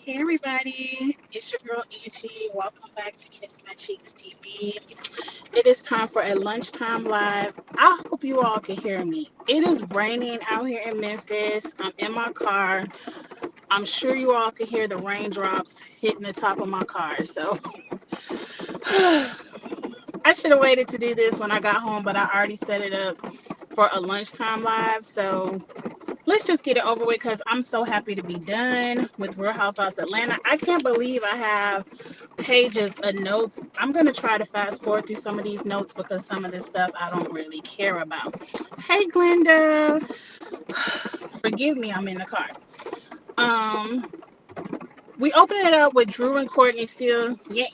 Hey everybody, it's your girl Angie. Welcome back to Kiss My Cheeks TV. It is time for a lunchtime live. I hope you all can hear me. It is raining out here in Memphis. I'm in my car. I'm sure you all can hear the raindrops hitting the top of my car. So I should have waited to do this when I got home, but I already set it up for a lunchtime live. So let's just get it over with because I'm so happy to be done with Real Housewives Atlanta. I can't believe I have pages of notes. I'm going to try to fast forward through some of these notes because some of this stuff I don't really care about. Hey, Glenda. Forgive me, I'm in the car. Um, we open it up with Drew and Courtney still. Yeah.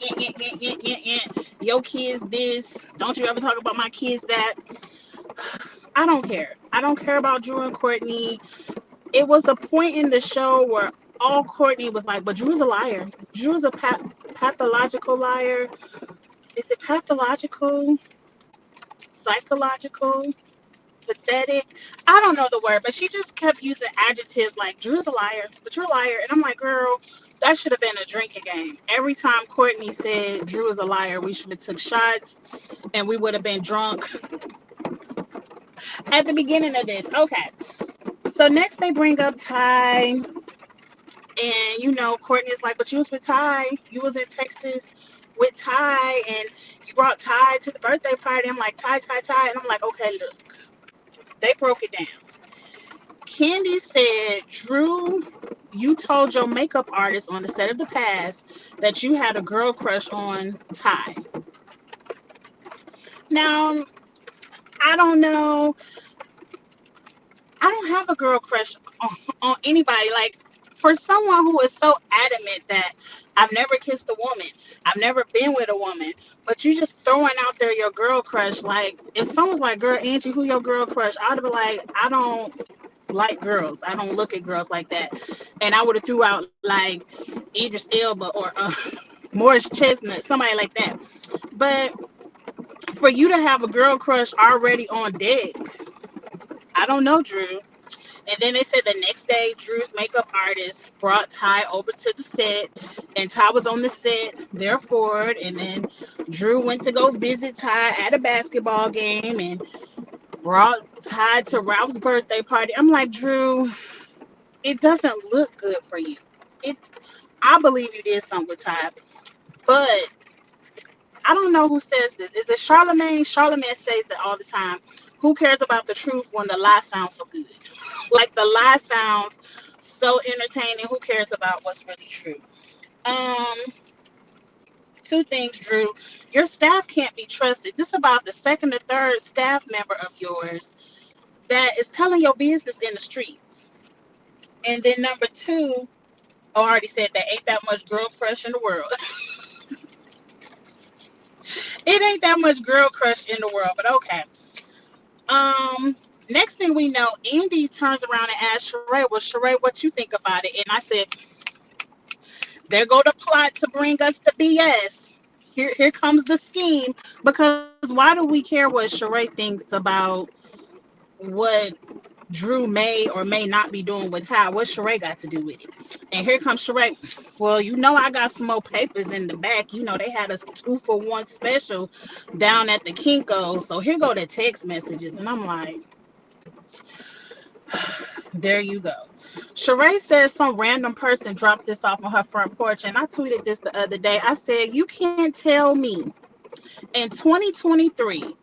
Your kids this. Don't you ever talk about my kids that. I don't care. I don't care about Drew and Courtney. It was a point in the show where all Courtney was like, but Drew's a liar. Drew's a pathological liar. Is it pathological? Psychological? Pathetic? I don't know the word, but she just kept using adjectives like Drew's a liar, but you're a liar. And I'm like, girl, that should have been a drinking game. Every time Courtney said Drew is a liar, we should have took shots and we would have been drunk at the beginning of this. Okay. So next they bring up Ty. And Courtney's like, but you was with Ty. You was in Texas with Ty, and you brought Ty to the birthday party. I'm like, Ty. And I'm like, okay, look. They broke it down. Candy said, Drew, you told your makeup artist on the set of The Past that you had a girl crush on Ty. Now, I don't know. I don't have a girl crush on anybody. Like, for someone who is so adamant that I've never kissed a woman, I've never been with a woman, but you just throwing out there your girl crush. Like, if someone's like, girl, Angie, who your girl crush? I'd be like, I don't like girls. I don't look at girls like that. And I would have threw out like Idris Elba or Morris Chestnut, somebody like that. But for you to have a girl crush already on deck, I don't know, Drew. And then they said the next day, Drew's makeup artist brought Ty over to the set, and Ty was on the set, therefore. And then Drew went to go visit Ty at a basketball game and brought Ty to Ralph's birthday party. I'm like, Drew, it doesn't look good for you. It, I believe you did something with Ty, but I don't know who says this. Is it Charlemagne? Charlemagne says it all the time. Who cares about the truth when the lie sounds so good? Like the lie sounds so entertaining. Who cares about what's really true? Um, Two things, Drew. Your staff can't be trusted. This is about the second or third staff member of yours that is telling your business in the streets. And then number two, I already said that ain't that much girl crush in the world. It ain't that much girl crush in the world, but okay. Next thing we know, Andy turns around and asks Sheree, well, Sheree, what you think about it? And I said, there go the plot to bring us the BS. Here comes the scheme. Because why do we care what Sheree thinks about what Drew may or may not be doing with Ty? What Sheree got to do with it? And here comes Sheree. Well, I got some more papers in the back. They had a 2-for-1 special down at the Kinko's. So here go the text messages. And I'm like, there you go. Sheree says some random person dropped this off on her front porch. And I tweeted this the other day. I said, you can't tell me in 2023,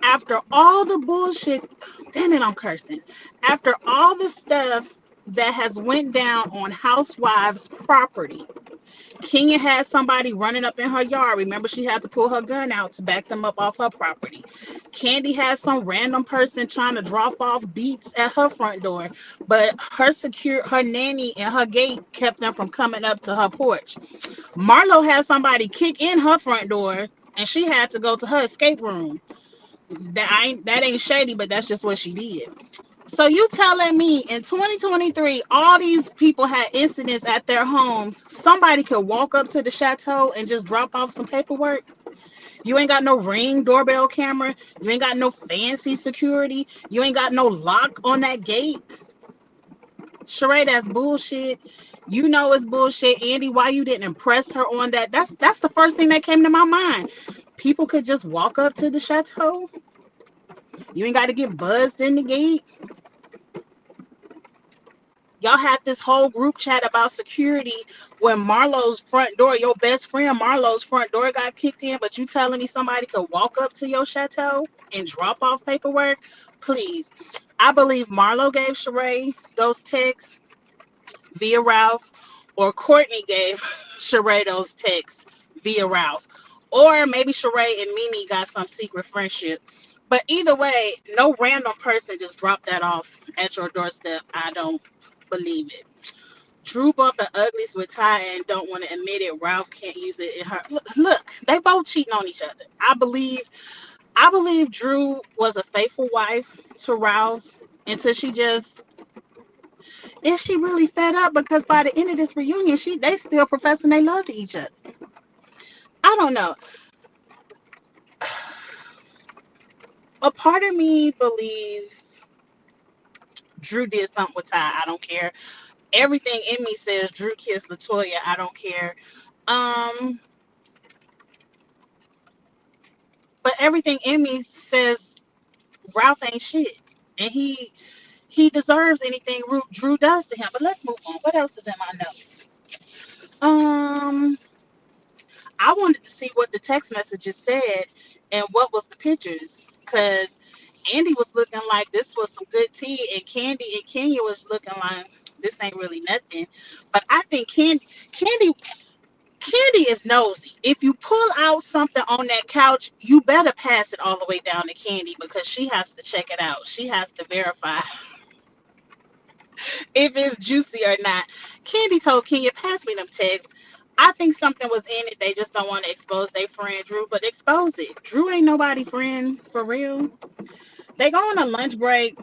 after all the bullshit, damn it, I'm cursing. After all the stuff that has went down on Housewives property, Kenya had somebody running up in her yard. Remember, she had to pull her gun out to back them up off her property. Candy had some random person trying to drop off beats at her front door, but her nanny and her gate kept them from coming up to her porch. Marlo had somebody kick in her front door, and she had to go to her escape room. That ain't shady, but that's just what she did. So you telling me in 2023, all these people had incidents at their homes. Somebody could walk up to the chateau and just drop off some paperwork. You ain't got no Ring doorbell camera. You ain't got no fancy security. You ain't got no lock on that gate. Sheree, that's bullshit. You know it's bullshit. Andy, why you didn't impress her on that? That's the first thing that came to my mind. People could just walk up to the chateau. You ain't got to get buzzed in the gate. Y'all had this whole group chat about security when Marlo's front door, your best friend Marlo's front door got kicked in, but you telling me somebody could walk up to your chateau and drop off paperwork? Please. I believe Marlo gave Sheree those texts via Ralph, or Courtney gave Sheree those texts via Ralph, or maybe Sheree and Mimi got some secret friendship. But either way, no random person just dropped that off at your doorstep. I don't believe it. Drew bumping uglies with Ty and don't want to admit it. Ralph can't use it in her. Look, they both cheating on each other. I believe Drew was a faithful wife to Ralph until she just is she really fed up because by the end of this reunion, they still professing they love to each other. I don't know. A part of me believes Drew did something with Ty. I don't care. Everything in me says Drew kissed Latoya. I don't care. Um, but everything in me says Ralph ain't shit, and he deserves anything Drew does to him. But let's move on. What else is in my notes? Um, I wanted to see what the text messages said and what was the pictures, because Andy was looking like this was some good tea, and Candy and Kenya was looking like this ain't really nothing. But I think Candy is nosy. If you pull out something on that couch, you better pass it all the way down to Candy because she has to check it out. She has to verify if it's juicy or not. Candy told Kenya, pass me them texts. I think something was in it. They just don't want to expose their friend Drew, but expose it. Drew ain't nobody friend for real. They go on a lunch break.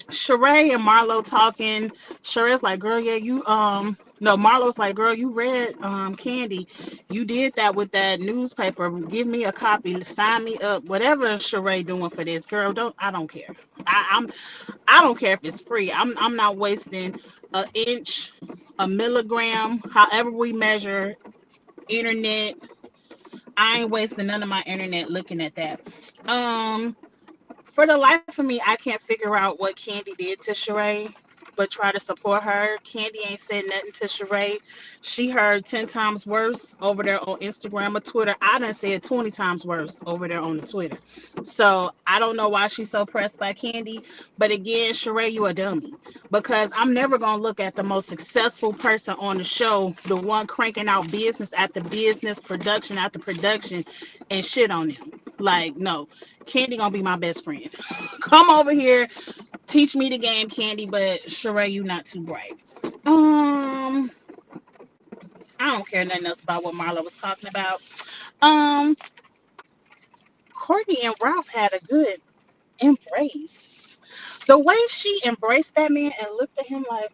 Sheree and Marlo talking. Sheree's like, girl, yeah, you no, Marlo's like, girl, you read Candy. You did that with that newspaper. Give me a copy. Sign me up. Whatever Sheree doing for this, girl, I don't care. I don't care if it's free. I'm not wasting an inch, a milligram, however we measure internet. I ain't wasting none of my internet looking at that. Um, for the life of me, I can't figure out what Candy did to Sheree, but try to support her. Candy ain't said nothing to Sheree. She heard 10 times worse over there on Instagram or Twitter. I done said 20 times worse over there on the Twitter. So I don't know why she's so pressed by Candy. But again, Sheree, you a dummy. Because I'm never going to look at the most successful person on the show, the one cranking out business after business, production after production, and shit on them. Like, no. Candy gonna be my best friend. Come over here, teach me the game, Candy. But Sheree, you not too bright. Um, I don't care nothing else about what Marlo was talking about. Um, Courtney and Ralph had a good embrace. The way she embraced that man and looked at him like,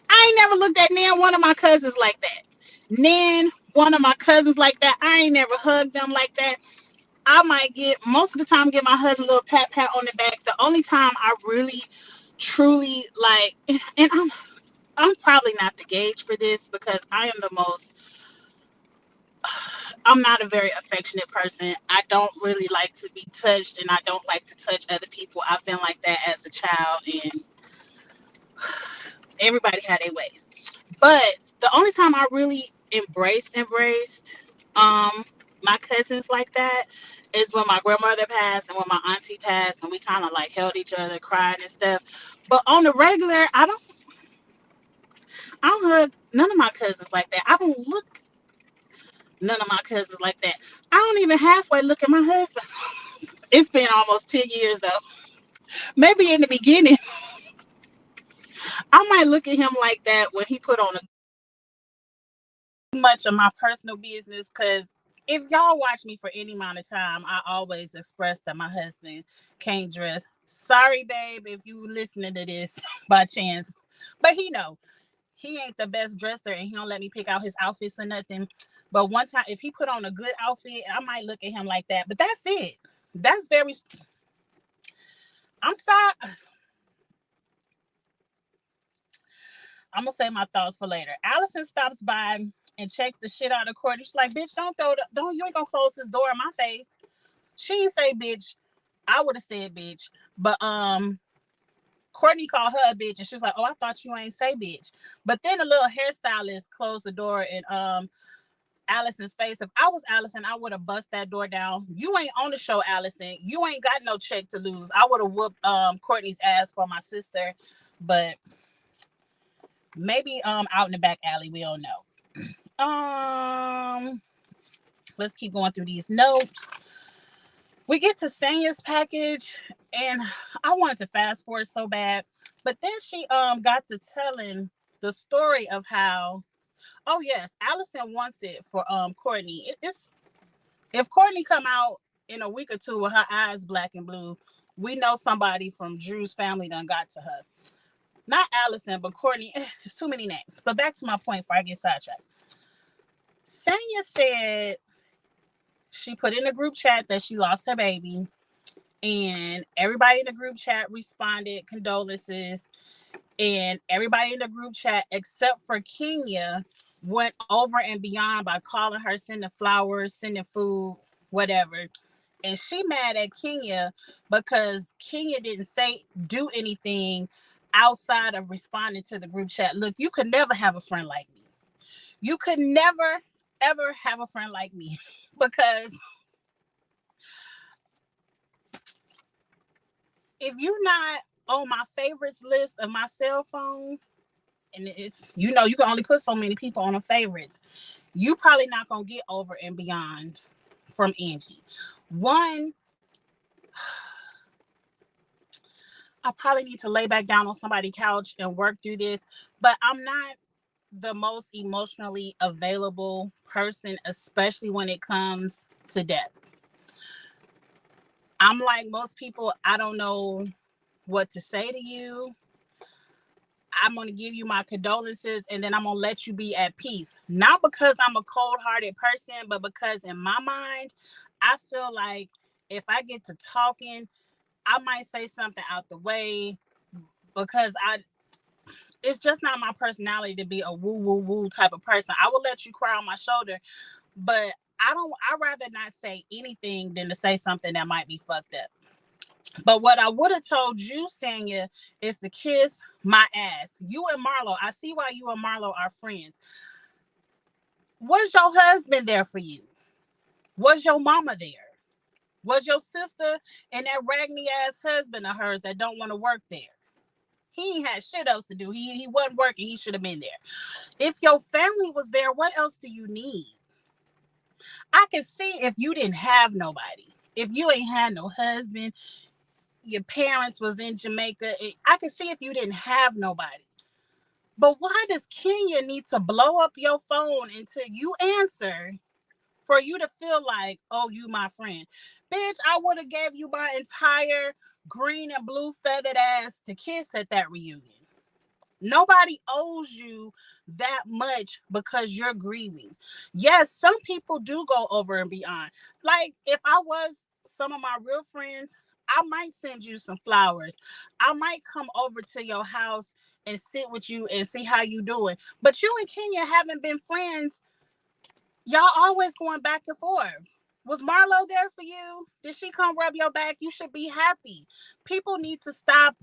I ain't never looked at Nan, one of my cousins like that. Nan, one of my cousins like that. I ain't never hugged them like that. I might get most of the time give my husband a little pat on the back. The only time I really truly like, and I'm probably not the gauge for this because I'm not a very affectionate person. I don't really like to be touched, and I don't like to touch other people. I've been like that as a child, and everybody had their ways. But the only time I really embraced um my cousins like that is when my grandmother passed and when my auntie passed, and we kind of like held each other, cried and stuff. But on the regular, I don't hug none of my cousins like that. I don't look none of my cousins like that. I don't even halfway look at my husband. It's been almost 10 years though. Maybe in the beginning, I might look at him like that when he put on a much of my personal business, because if y'all watch me for any amount of time, I always express that my husband can't dress. Sorry, babe, if you listening to this by chance, but he know he ain't the best dresser, and he don't let me pick out his outfits or nothing. But one time, if he put on a good outfit, I might look at him like that. But that's it. That's very. I'm sorry. I'm gonna say my thoughts for later. Allison stops by and checks the shit out of Courtney. She's like, bitch, don't you ain't gonna close this door in my face. She didn't say bitch. I would have said bitch. But Courtney called her a bitch and she was like, oh, I thought you ain't say bitch. But then the little hairstylist closed the door in Allison's face. If I was Allison, I would have bust that door down. You ain't on the show, Allison. You ain't got no check to lose. I would have whooped Courtney's ass for my sister. But maybe out in the back alley, we don't know. Let's keep going through these notes. We get to Sanya's package, and I wanted to fast forward so bad, but then she got to telling the story of how, oh yes, Allison wants it for Courtney. It's if Courtney come out in a week or two with her eyes black and blue, we know somebody from Drew's family done got to her. Not Allison, but Courtney. It's too many names. But back to my point before I get sidetracked. Sanya said she put in a group chat that she lost her baby, and everybody in the group chat responded condolences, and everybody in the group chat except for Kenya went over and beyond by calling her, sending flowers, sending food, whatever. And she mad at Kenya because Kenya didn't do anything outside of responding to the group chat. Look, you could never have a friend like me. You could never ever have a friend like me because if you're not on my favorites list of my cell phone, and it's, you know, you can only put so many people on a favorites, you probably not gonna get over and beyond from Angie. One, I probably need to lay back down on somebody's couch and work through this, but I'm not the most emotionally available person, especially when it comes to death. I'm like most people, I don't know what to say to you. I'm going to give you my condolences and then I'm going to let you be at peace. Not because I'm a cold-hearted person, but because in my mind, I feel like if I get to talking, I might say something out the way because it's just not my personality to be a woo woo woo type of person. I will let you cry on my shoulder, but I'd rather not say anything than to say something that might be fucked up. But what I would have told you, Sanya, is to kiss my ass. You and Marlo, I see why you and Marlo are friends. Was your husband there for you? Was your mama there? Was your sister and that raggedy ass husband of hers that don't want to work there? He ain't had shit else to do. He wasn't working. He should have been there. If your family was there, what else do you need? I can see if you didn't have nobody. If you ain't had no husband, your parents was in Jamaica. I can see if you didn't have nobody. But why does Kenya need to blow up your phone until you answer for you to feel like, oh, you my friend? Bitch, I would have gave you my entire green and blue feathered ass to kiss at that reunion. Nobody owes you that much because you're grieving. Yes, some people do go over and beyond. Like if I was some of my real friends, I might send you some flowers. I might come over to your house and sit with you and see how you doing. But you and Kenya haven't been friends. Y'all always going back and forth. Was Marlo there for you? Did she come rub your back? You should be happy. People need to stop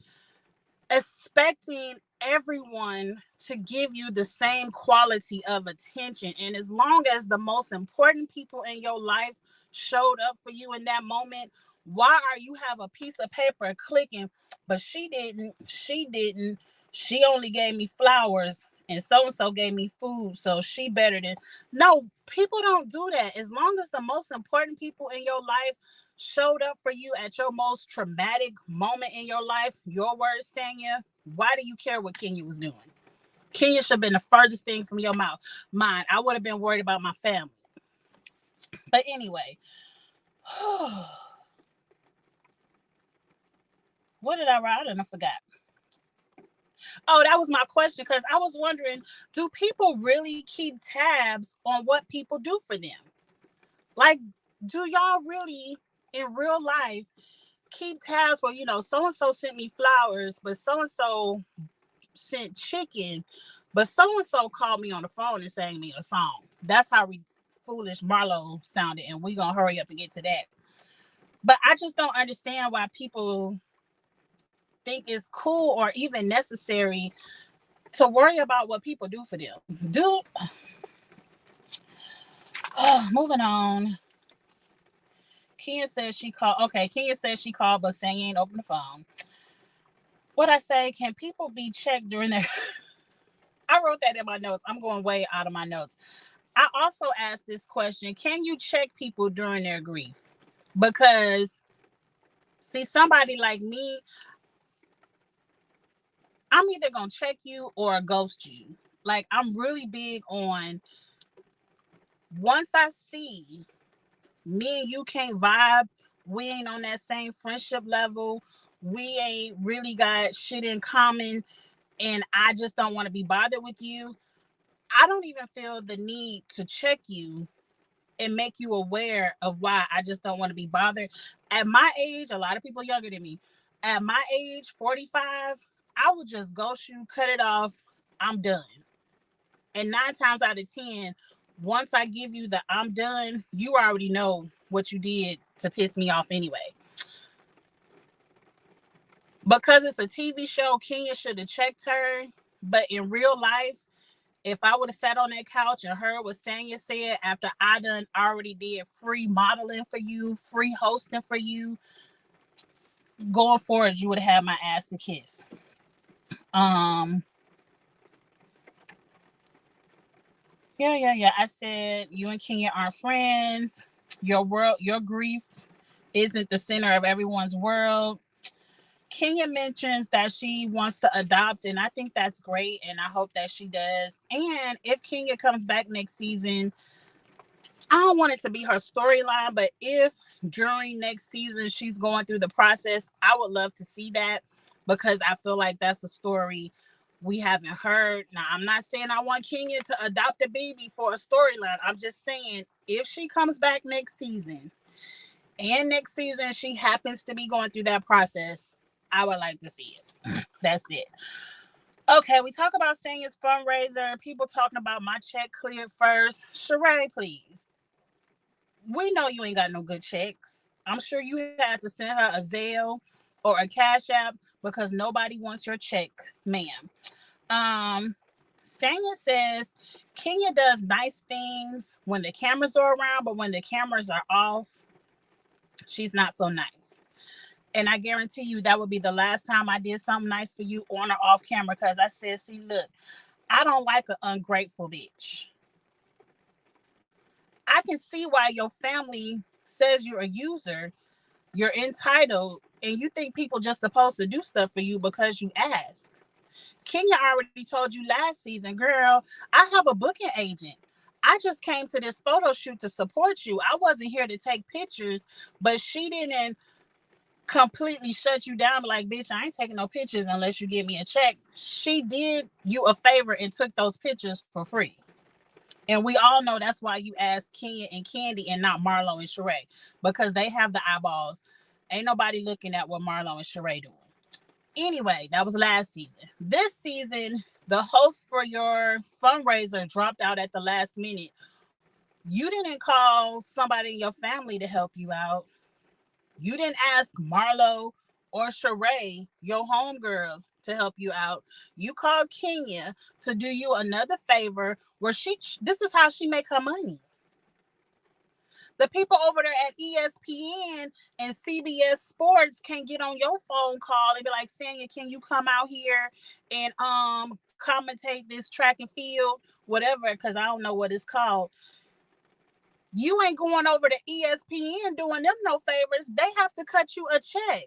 expecting everyone to give you the same quality of attention. And as long as the most important people in your life showed up for you in that moment, why are you have a piece of paper clicking, but she didn't, she only gave me flowers and so gave me food, so she better than. No, people don't do that. As long as the most important people in your life showed up for you at your most traumatic moment in your life, your words, Tanya, why do you care what Kenya was doing? Kenya should have been the furthest thing from your mouth. Mine, I would have been worried about my family. But anyway, what did I write? And I forgot. Oh, that was my question because I was wondering, do people really keep tabs on what people do for them? Like, do y'all really in real life keep tabs where, you know, so-and-so sent me flowers, but so-and-so sent chicken, but so and so called me on the phone and sang me a song. That's how foolish Marlo sounded, and we gonna hurry up and get to that. But I just don't understand why people think it's cool or even necessary to worry about what people do for them. Moving on. Kenya says she called. Okay, Kenya says she called, but saying ain't open the phone. What I say? Can people be checked during their? I wrote that in my notes. I'm going way out of my notes. I also asked this question: can you check people during their grief? Because see, somebody like me, I'm either gonna check you or ghost you. Like I'm really big on once I see me and you can't vibe, we ain't on that same friendship level, we ain't really got shit in common, and I just don't want to be bothered with you. I don't even feel the need to check you and make you aware of why I just don't want to be bothered. At my age, a lot of people younger than me, at my age, 45, I would just ghost you, cut it off, I'm done. And 9 times out of 10, once I give you the I'm done, you already know what you did to piss me off anyway. Because it's a TV show, Kenya should have checked her. But in real life, if I would have sat on that couch and heard what Sanya said after I done already did free modeling for you, free hosting for you, going forward, you would have had my ass to kiss. Yeah. I said you and Kenya aren't friends. Your grief isn't the center of everyone's world. Kenya mentions that she wants to adopt, and I think that's great, and I hope that she does. And if Kenya comes back next season, I don't want it to be her storyline, but if during next season she's going through the process, I would love to see that because I feel like that's a story we haven't heard. Now, I'm not saying I want Kenya to adopt a baby for a storyline. I'm just saying if she comes back next season and next season she happens to be going through that process, I would like to see it. That's it. Okay, we talk about Sanya's fundraiser. People talking about my check cleared first. Sheree, please. We know you ain't got no good checks. I'm sure you had to send her a Zelle or a Cash App because nobody wants your check, ma'am. Sanya says Kenya does nice things when the cameras are around, but when the cameras are off, she's not so nice. And I guarantee you that would be the last time I did something nice for you on or off camera because I said, see, look, I don't like an ungrateful bitch. I can see why your family says you're a user, you're entitled, and you think people just supposed to do stuff for you because you ask. Kenya already told you last season, girl, I have a booking agent. I just came to this photo shoot to support you. I wasn't here to take pictures, but she didn't completely shut you down like, bitch, I ain't taking no pictures unless you give me a check. She did you a favor and took those pictures for free. And we all know that's why you asked Kenya and Candy and not Marlo and Sheree, because they have the eyeballs. Ain't nobody looking at what Marlo and Sheree doing. Anyway, that was last season. This season, the host for your fundraiser dropped out at the last minute. You didn't call somebody in your family to help you out. You didn't ask Marlo or Sheree, your homegirls, to help you out. You called Kenya to do you another favor where this is how she make her money. The people over there at ESPN and CBS Sports can't get on your phone call and be like, Sanya, can you come out here and commentate this track and field, whatever, because I don't know what it's called. You ain't going over to ESPN doing them no favors. They have to cut you a check.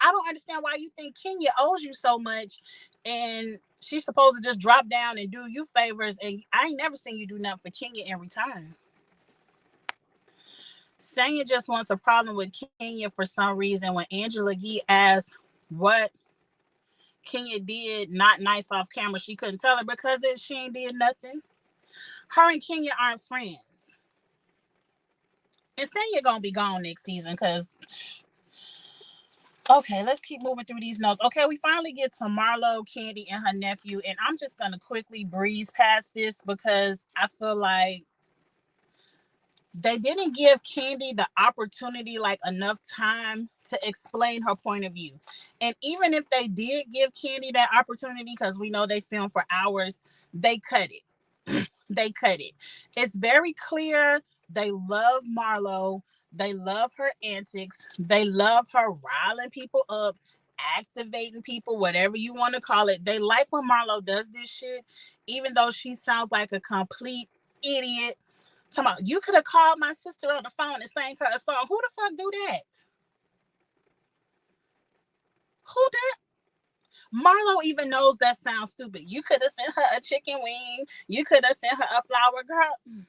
I don't understand why you think Kenya owes you so much and she's supposed to just drop down and do you favors. And I ain't never seen you do nothing for Kenya in return. Sanya just wants a problem with Kenya for some reason. When Angela Yee asked what Kenya did not nice off camera, she couldn't tell her because she ain't did nothing. Her and Kenya aren't friends. And Sanya gonna be gone next season because Okay, let's keep moving through these notes. Okay, we finally get to Marlo, Candy, and her nephew, and I'm just gonna quickly breeze past this because I feel like they didn't give Candy the opportunity, like enough time to explain her point of view. And even if they did give Candy that opportunity, because we know they filmed for hours, they cut it. They cut it. It's very clear they love Marlo. They love her antics. They love her riling people up, activating people, whatever you want to call it. They like when Marlo does this shit, even though she sounds like a complete idiot. Talking about, you could have called my sister on the phone and sang her a song. Who the fuck do that? Who that? Marlo even knows that sounds stupid. You could have sent her a chicken wing. You could have sent her a flower. Girl,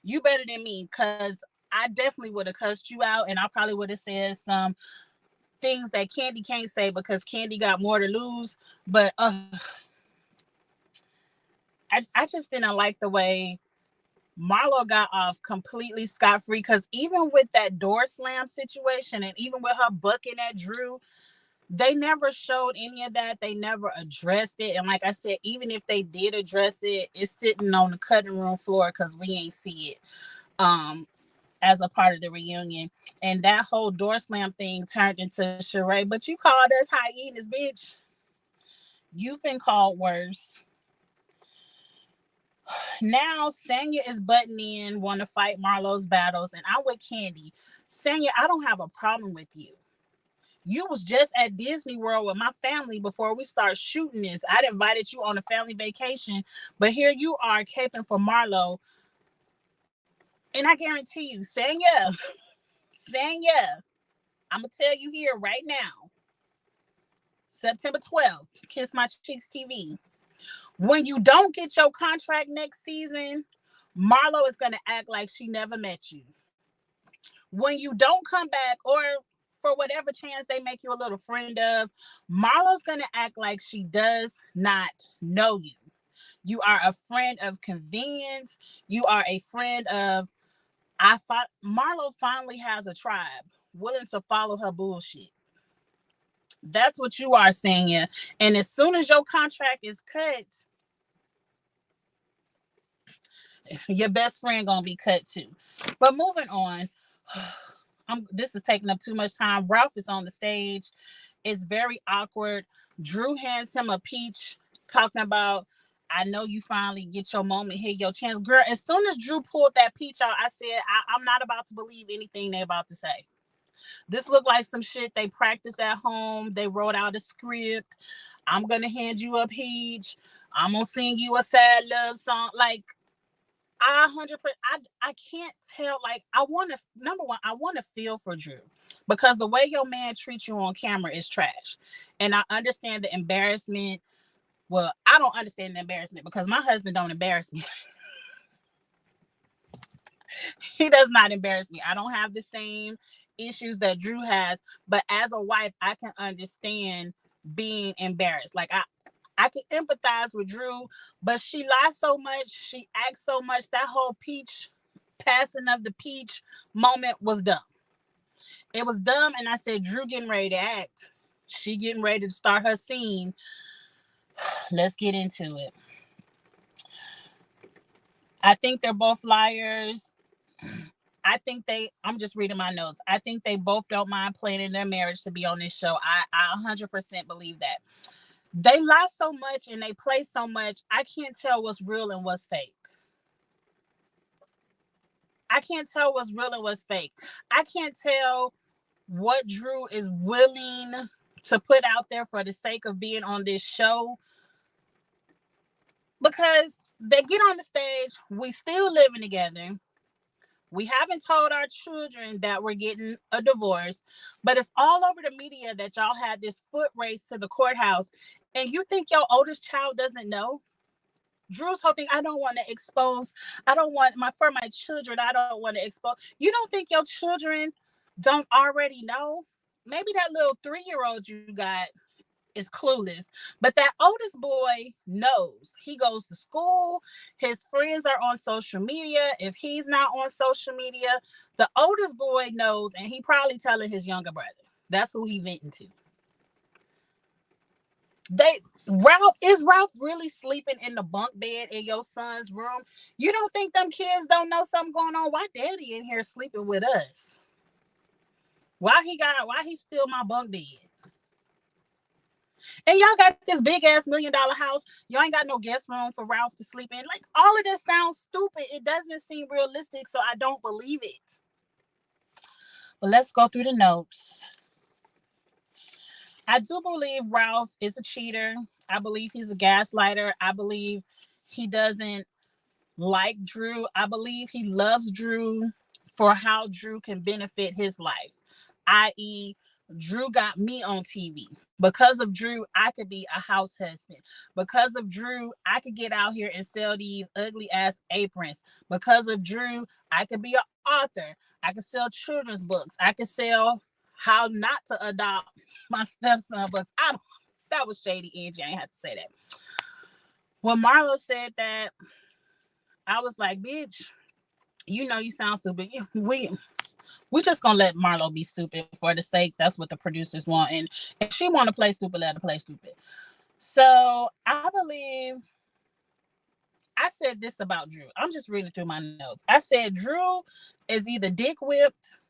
you better than me, because I definitely would have cussed you out, and I probably would have said some things that Candy can't say because Candy got more to lose. But I just didn't like the way Marlo got off completely scot-free, because even with that door slam situation and even with her bucking at Drew, they never showed any of that. They never addressed it. And like I said, even if they did address it, it's sitting on the cutting room floor because we ain't see it as a part of the reunion. And that whole door slam thing turned into charade. But you called us hyenas, bitch. You've been called worse. Now Sanya is butting in, want to fight Marlo's battles, and I'm with Candy. Sanya, I don't have a problem with you. You was just at Disney World with my family before we start shooting this. I'd invited you on a family vacation, but here you are caping for Marlo. And I guarantee you, Sanya, I'm gonna tell you here right now, September 12th, Kiss My Cheeks TV. When you don't get your contract next season, Marlo is gonna act like she never met you. When you don't come back, or for whatever chance they make you a little friend of, Marlo's gonna act like she does not know you. You are a friend of convenience. You are a friend of, I thought Marlo finally has a tribe willing to follow her bullshit. That's what you are saying. And as soon as your contract is cut, your best friend gonna be cut too. But moving on, this is taking up too much time. Ralph is on the stage. It's very awkward. Drew hands him a peach, talking about, I know you finally get your moment here, your chance. Girl, as soon as Drew pulled that peach out, I said, I'm not about to believe anything they're about to say. This looked like some shit they practiced at home. They wrote out a script. I'm going to hand you a peach. I'm going to sing you a sad love song. Like, I 100%, I can't tell. Like, I want to, number one, I want to feel for Drew, because the way your man treats you on camera is trash. And I understand the embarrassment. Well, I don't understand the embarrassment because my husband don't embarrass me. He does not embarrass me. I don't have the same issues that Drew has, but as a wife, I can understand being embarrassed. Like, I could empathize with Drew, but she lies so much, she acts so much. That whole peach passing of the peach moment was dumb. It was dumb, and I said, Drew getting ready to act. She getting ready to start her scene. Let's get into it. I think they're both liars. I'm just reading my notes. I think they both don't mind planning their marriage to be on this show. I 100% believe that. They lie so much and they play so much. I can't tell what's real and what's fake. I can't tell what's real and what's fake. I can't tell what Drew is willing to put out there for the sake of being on this show, because they get on the stage, we still living together. We haven't told our children that we're getting a divorce, but it's all over the media that y'all had this foot race to the courthouse. And you think your oldest child doesn't know? Drew's whole thing, I don't want to expose, I don't want for my children, I don't want to expose. You don't think your children don't already know? Maybe that little 3-year-old you got is clueless, but that oldest boy knows. He goes to school, his friends are on social media. If he's not on social media, the oldest boy knows, and he probably telling his younger brother. That's who he venting to. They Ralph really sleeping in the bunk bed in your son's room? You don't think them kids don't know something going on? Why daddy in here sleeping with us? Why he steal my bunk bed? And y'all got this big ass $1 million house. Y'all ain't got no guest room for Ralph to sleep in. Like, all of this sounds stupid. It doesn't seem realistic, so I don't believe it. But let's go through the notes. I do believe Ralph is a cheater. I believe he's a gaslighter. I believe he doesn't like Drew. I believe he loves Drew for how Drew can benefit his life, i.e., Drew got me on TV. Because of Drew, I could be a house husband. Because of Drew, I could get out here and sell these ugly ass aprons. Because of Drew, I could be an author. I could sell children's books. I could sell how not to adopt my stepson books. That was shady, Angie. I ain't have to say that. When Marlo said that, I was like, bitch, you know you sound stupid. We just gonna let Marlo be stupid for the sake. That's what the producers want. And if she want to play stupid, let her play stupid. So I believe I said this about Drew. I'm just reading through my notes. I said Drew is either dick whipped,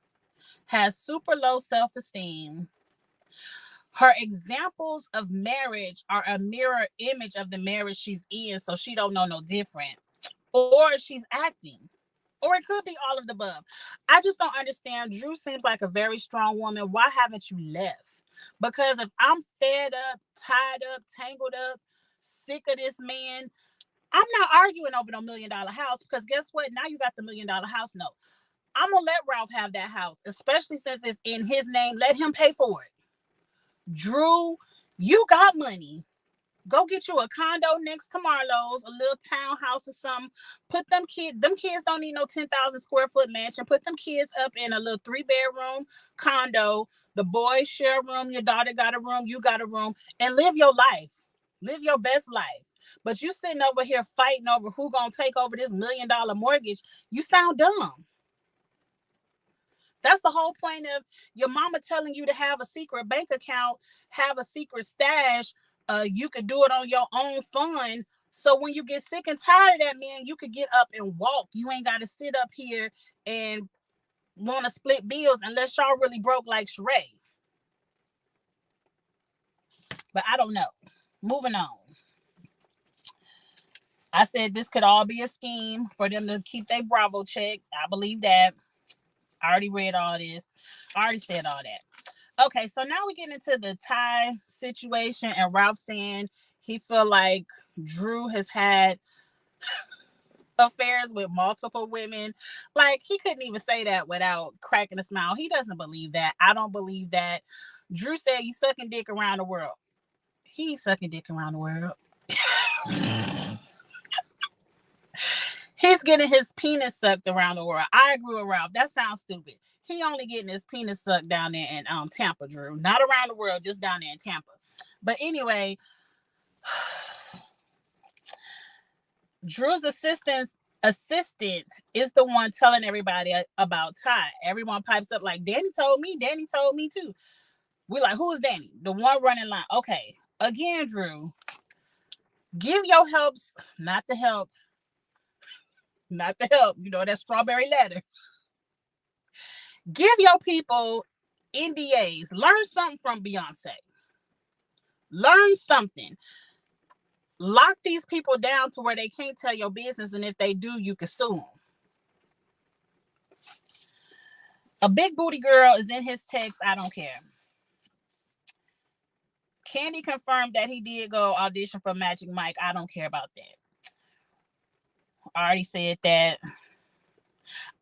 has super low self-esteem. Her examples of marriage are a mirror image of the marriage she's in, so she don't know no different. Or she's acting. Or it could be all of the above. I just don't understand. Drew seems like a very strong woman. Why haven't you left? Because if I'm fed up, tied up, tangled up, sick of this man, I'm not arguing over no $1 million house, because guess what? Now you got the $1 million house note. I'm going to let Ralph have that house, especially since it's in his name. Let him pay for it. Drew, you got money. Go get you a condo next to Marlowe's, a little townhouse or something. Put them kids don't need no 10,000 square foot mansion. Put them kids up in a little 3-bedroom condo. The boys share a room. Your daughter got a room. You got a room. And live your life. Live your best life. But you sitting over here fighting over who gonna take over this $1 million mortgage. You sound dumb. That's the whole point of your mama telling you to have a secret bank account, have a secret stash. You could do it on your own fund. So when you get sick and tired of that man, you could get up and walk. You ain't got to sit up here and want to split bills unless y'all really broke like Sheree. But I don't know. Moving on. I said this could all be a scheme for them to keep their Bravo check. I believe that. I already read all this. I already said all that. Okay, so now we get into the Ty situation and Ralph saying he feel like Drew has had affairs with multiple women. Like, he couldn't even say that without cracking a smile. He doesn't believe that. I don't believe that. Drew said he's sucking dick around the world. He ain't sucking dick around the world. He's getting his penis sucked around the world. I agree with Ralph. That sounds stupid. He only getting his penis sucked down there in Tampa, Drew. Not around the world, just down there in Tampa. But anyway, Drew's assistant is the one telling everybody about Ty. Everyone pipes up like, Danny told me too. We're like, who's Danny? The one running line. Okay. Again, Drew, give your helps, not the help. Not the help. You know, that strawberry letter. Give your people NDAs. Learn something from Beyonce. Learn something. Lock these people down to where they can't tell your business, and if they do, you can sue them. A big booty girl is in his text. I don't care. Candy confirmed that he did go audition for Magic Mike. I don't care about that. I already said that.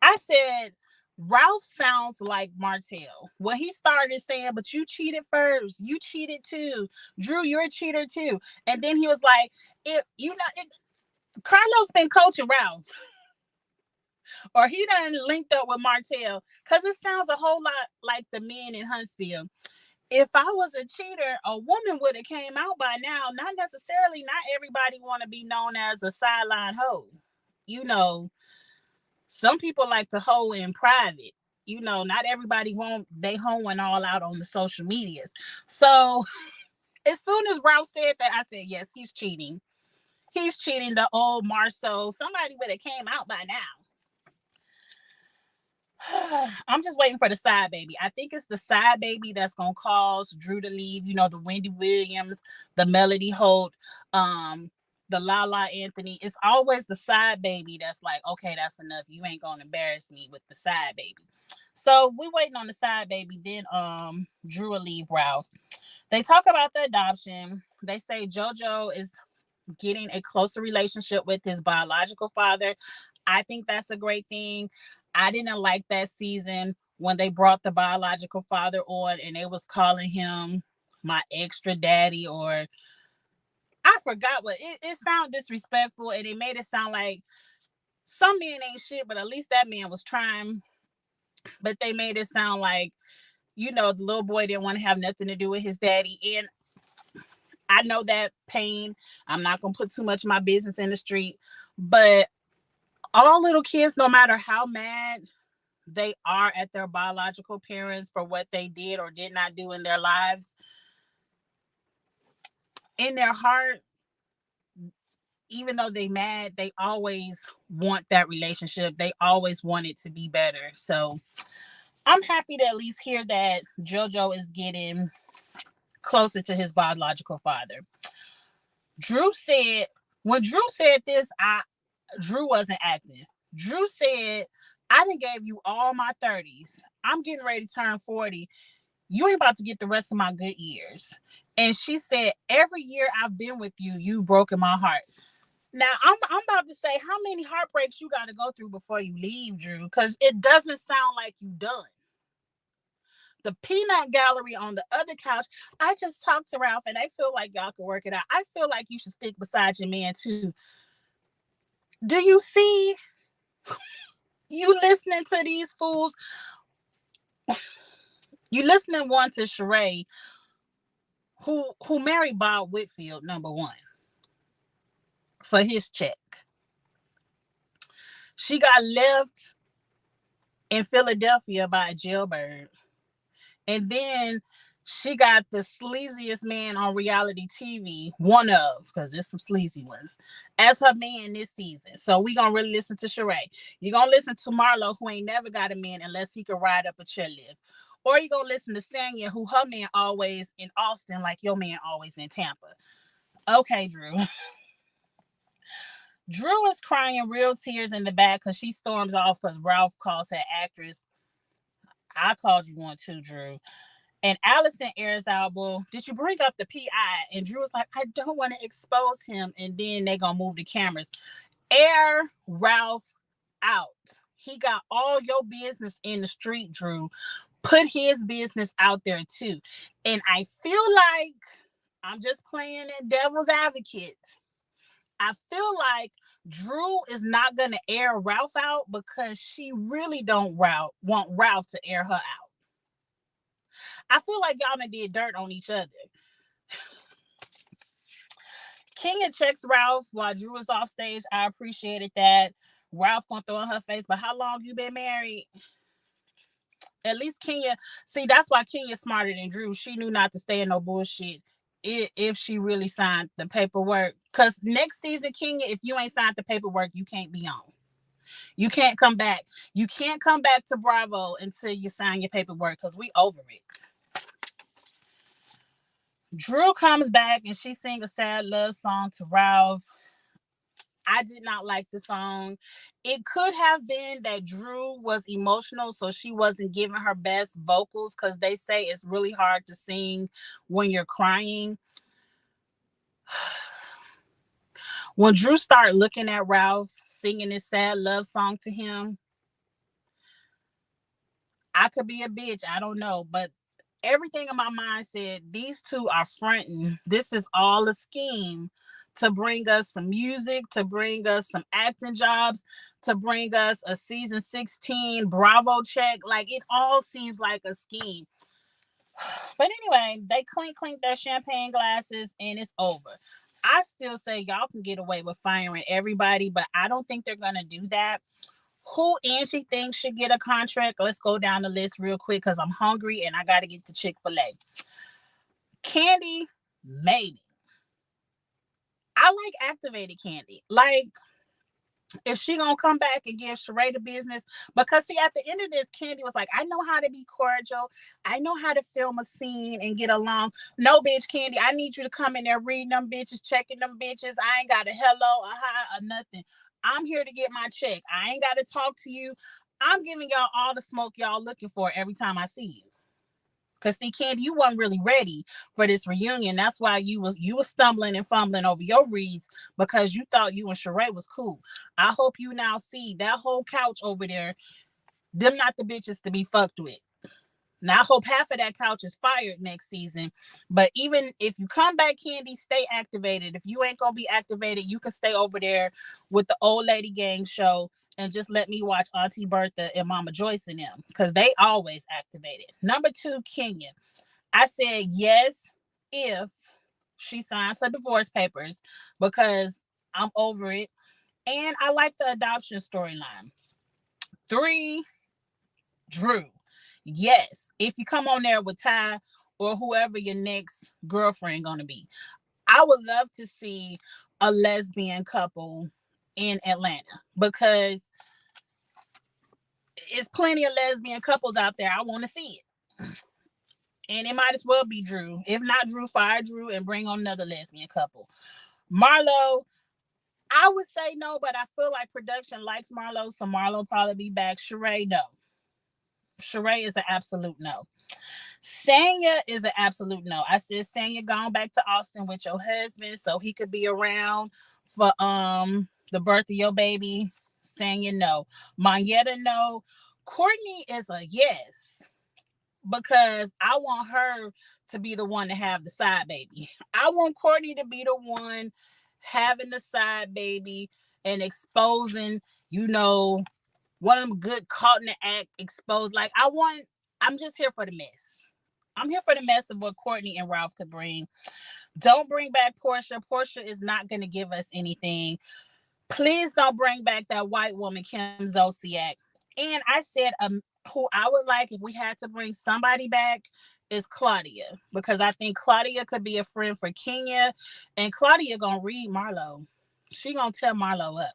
I said Ralph sounds like Martell. When he started saying, but you cheated first. You cheated too. Drew, you're a cheater too. And then he was like, Carlos been coaching Ralph. Or he done linked up with Martell. Because it sounds a whole lot like the men in Huntsville. If I was a cheater, a woman would have came out by now. Not necessarily, not everybody want to be known as a sideline hoe. You know, some people like to hoe in private. not everybody won't they home and all out on the social medias. So as soon as Ralph said that, I said, yes, he's cheating. He's cheating the old Marceau. Somebody would have came out by now. I'm just waiting for the side baby. I think it's the side baby that's gonna cause Drew to leave. The Wendy Williams, the Melody Holt, the Lala Anthony. It's always the side baby that's like, okay, that's enough. You ain't gonna embarrass me with the side baby. So we waiting on the side baby. Then Drew will leave Ralph. They talk about the adoption. They say JoJo is getting a closer relationship with his biological father. I think that's a great thing. I didn't like that season when they brought the biological father on and they was calling him my extra daddy, or I forgot what it sounded disrespectful, and it made it sound like some men ain't shit, but at least that man was trying. But they made it sound like, the little boy didn't want to have nothing to do with his daddy. And I know that pain. I'm not going to put too much of my business in the street, but all little kids, no matter how mad they are at their biological parents for what they did or did not do in their lives, in their heart, even though they mad, they always want that relationship. They always want it to be better. So I'm happy to at least hear that JoJo is getting closer to his biological father. When Drew said this, Drew wasn't acting. Drew said, I done gave you all my 30s. I'm getting ready to turn 40. You ain't about to get the rest of my good years. And she said, every year I've been with you, you've broken my heart. Now, I'm about to say, how many heartbreaks you got to go through before you leave, Drew? Because it doesn't sound like you done. The peanut gallery on the other couch. I just talked to Ralph and I feel like y'all can work it out. I feel like you should stick beside your man too. Do you see you listening to these fools? You listening one to Sheree, who married Bob Whitfield, number one, for his check. She got left in Philadelphia by a jailbird. And then she got the sleaziest man on reality TV, one of, because there's some sleazy ones, as her man this season. So we going to really listen to Sheree. You're going to listen to Marlo, who ain't never got a man unless he could ride up a chairlift. Or you going to listen to Sanya, who her man always in Austin, like your man always in Tampa. Okay, Drew. Drew is crying real tears in the back because she storms off because Ralph calls her actress. I called you one too, Drew. And Allison airs out, well, did you bring up the PI? And Drew was like, I don't want to expose him. And then they going to move the cameras. Air Ralph out. He got all your business in the street, Drew. Put his business out there too. And I feel like I'm just playing a devil's advocate. I feel like Drew is not going to air Ralph out because she really don't want Ralph to air her out. I feel like y'all done did dirt on each other. Kenya checks Ralph while Drew is off stage. I appreciated that. Ralph gonna throw in her face, but how long you been married? At least Kenya, see, that's why Kenya's smarter than Drew. She knew not to stay in no bullshit if she really signed the paperwork. Because next season, Kenya, if you ain't signed the paperwork, you can't be on. You can't come back. You can't come back to Bravo until you sign your paperwork because we over it. Drew comes back and she sings a sad love song to Ralph. I did not like the song. It could have been that Drew was emotional, so she wasn't giving her best vocals because they say it's really hard to sing when you're crying. When Drew started looking at Ralph singing this sad love song to him, I could be a bitch. I don't know. But everything in my mind said these two are fronting. This is all a scheme to bring us some music, to bring us some acting jobs, to bring us a season 16 Bravo check. Like, it all seems like a scheme. But anyway, they clink their champagne glasses and it's over. I still say y'all can get away with firing everybody, but I don't think they're going to do that. Who Angie thinks should get a contract? Let's go down the list real quick because I'm hungry and I got to get to Chick-fil-A. Candy, maybe. I like activated Candy. Like, if she gonna come back and give Sheree the business, because see, at the end of this, Candy was like, I know how to be cordial, I know how to film a scene and get along. No, bitch, Candy, I need you to come in there reading them bitches, checking them bitches. I ain't got a hello, a hi, or nothing. I'm here to get my check. I ain't got to talk to you. I'm giving y'all all the smoke y'all looking for every time I see you. Cause see, Candy, you wasn't really ready for this reunion. That's why you was stumbling and fumbling over your reads because you thought you and Sheree was cool. I hope you now see that whole couch over there. Them not the bitches to be fucked with. Now I hope half of that couch is fired next season. But even if you come back, Candy, stay activated. If you ain't gonna be activated, you can stay over there with the old lady gang show and just let me watch Auntie Bertha and Mama Joyce and them because they always activated. Number 2, Kenya. I said yes if she signs her divorce papers because I'm over it. And I like the adoption storyline. 3, Drew. Yes, if you come on there with Ty or whoever your next girlfriend gonna be. I would love to see a lesbian couple in Atlanta because it's plenty of lesbian couples out there. I want to see it. And it might as well be Drew. If not Drew, fire Drew and bring on another lesbian couple. Marlo, I would say no, but I feel like production likes Marlo, so Marlo probably be back. Sheree, no. Sheree is an absolute no. Sanya is an absolute no. I said Sanya gone back to Austin with your husband so he could be around for the birth of your baby. Sanya no. Monyetta no. Courtney is a yes because I want her to be the one to have the side baby. I want Courtney to be the one having the side baby and exposing, one of them good caught in the act exposed. Like I'm just here for the mess. I'm here for the mess of what Courtney and Ralph could bring. Don't bring back Portia. Portia is not going to give us anything. Please don't bring back that white woman, Kim Zolciak. And I said, who I would like if we had to bring somebody back is Claudia, because I think Claudia could be a friend for Kenya, and Claudia gonna read Marlo. She gonna tell Marlo up.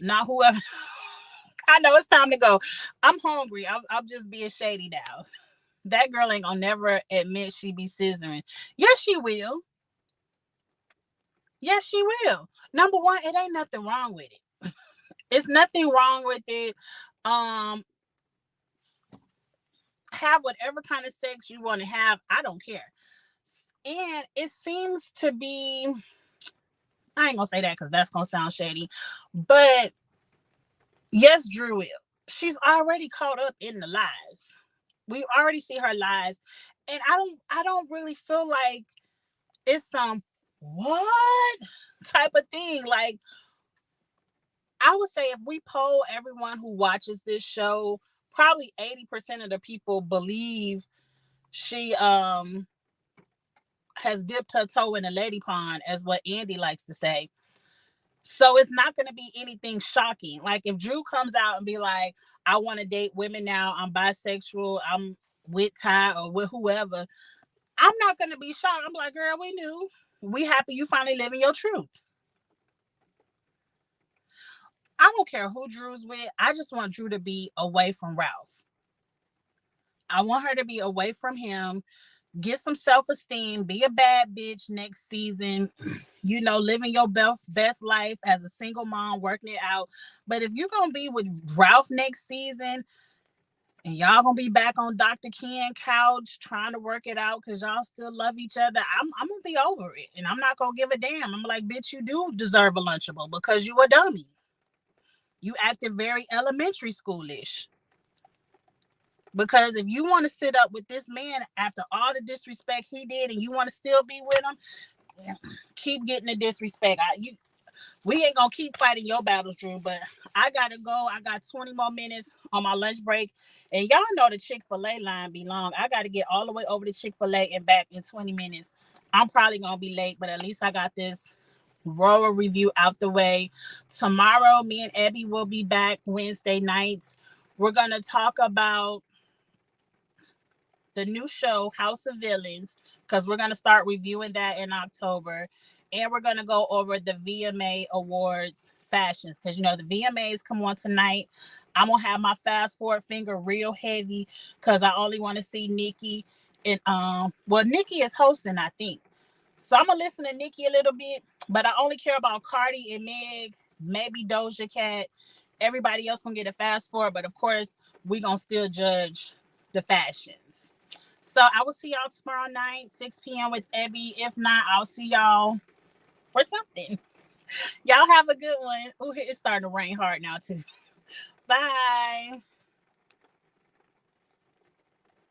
Not whoever. I know it's time to go. I'm hungry. I'm just being shady now. That girl ain't gonna never admit she be scissoring. Yes, she will. Yes, she will. Number one, it ain't nothing wrong with it. It's nothing wrong with it. Um, have whatever kind of sex you want to have. I don't care. And it seems to be, I ain't gonna say that because that's gonna sound shady. But yes, Drew will. She's already caught up in the lies. We already see her lies. And I don't really feel like it's some what type of thing. Like, I would say if we poll everyone who watches this show, probably 80% of the people believe she has dipped her toe in a lady pond, as what Andy likes to say. So it's not going to be anything shocking. Like if Drew comes out and be like, I want to date women now, I'm bisexual, I'm with Ty or with whoever, I'm not going to be shocked. I'm like, girl, we knew. We happy you finally living your truth. I don't care who Drew's with. I just want Drew to be away from Ralph. I want her to be away from him, get some self-esteem, be a bad bitch next season, living your best life as a single mom, working it out. But if you're going to be with Ralph next season and y'all going to be back on Dr. Ken couch trying to work it out because y'all still love each other, I'm going to be over it. And I'm not going to give a damn. I'm like, bitch, you do deserve a Lunchable because you a dummy. You acted very elementary schoolish. Because if you want to sit up with this man after all the disrespect he did and you want to still be with him, keep getting the disrespect. We ain't going to keep fighting your battles, Drew, but I got to go. I got 20 more minutes on my lunch break. And y'all know the Chick-fil-A line be long. I got to get all the way over to Chick-fil-A and back in 20 minutes. I'm probably going to be late, but at least I got this royal review out the way. Tomorrow, me and Abby will be back Wednesday nights. We're going to talk about the new show, House of Villains, because we're going to start reviewing that in October. And we're going to go over the VMA Awards fashions because, you know, the VMAs come on tonight. I'm going to have my fast forward finger real heavy because I only want to see Nikki. And, well, Nikki is hosting, I think. So I'm going to listen to Nikki a little bit, but I only care about Cardi and Meg, maybe Doja Cat. Everybody else going to get a fast forward, but of course, we're going to still judge the fashions. So I will see y'all tomorrow night, 6 p.m. with Abby. If not, I'll see y'all for something. Y'all have a good one. Oh, it's starting to rain hard now, too. Bye.